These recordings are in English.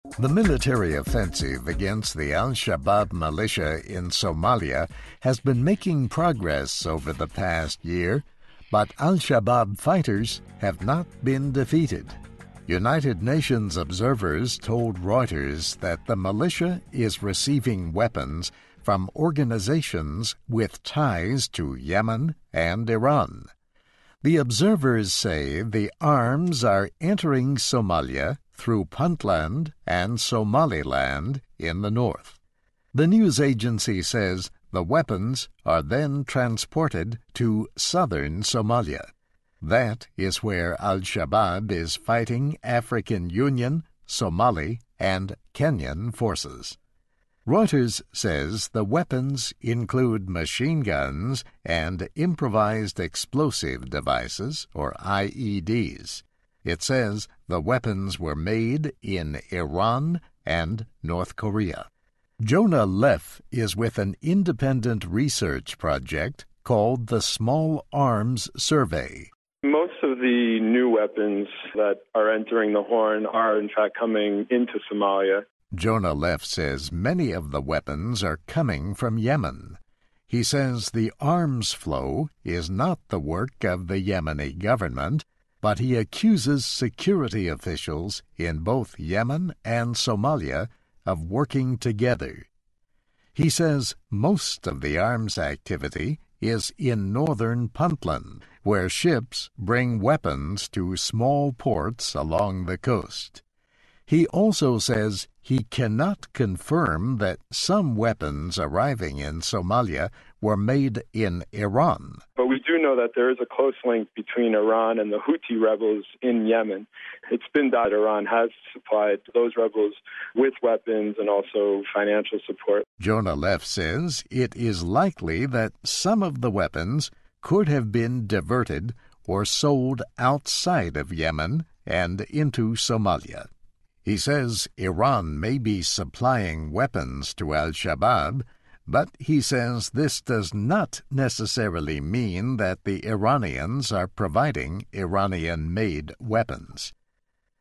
The military offensive against the al-Shabab militia in Somalia has been making progress over the past year, but al-Shabab fighters have not been defeated. United Nations observers told Reuters that the militia is receiving weapons from organizations with ties to Yemen and Iran. The observers say the arms are entering Somalia through Puntland and Somaliland in the north. The news agency says the weapons are then transported to southern Somalia. That is where al-Shabab is fighting African Union, Somali, and Kenyan forces. Reuters says the weapons include machine guns and improvised explosive devices, or IEDs. It says the weapons were made in Iran and North Korea. Jonah Leff is with an independent research project called the Small Arms Survey. Most of the new weapons that are entering the Horn are in fact coming into Somalia. Jonah Leff says many of the weapons are coming from Yemen. He says the arms flow is not the work of the Yemeni government, but he accuses security officials in both Yemen and Somalia of working together. He says most of the arms activity is in northern Puntland, where ships bring weapons to small ports along the coast. He also says he cannot confirm that some weapons arriving in Somalia were made in Iran. But we do know that there is a close link between Iran and the Houthi rebels in Yemen. It's been that Iran has supplied those rebels with weapons and also financial support. Jonah Leff says it is likely that some of the weapons could have been diverted or sold outside of Yemen and into Somalia. He says Iran may be supplying weapons to al-Shabab, but he says this does not necessarily mean that the Iranians are providing Iranian-made weapons.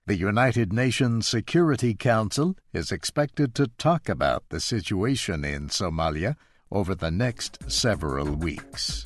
The United Nations Security Council is expected to talk about the situation in Somalia over the next several weeks.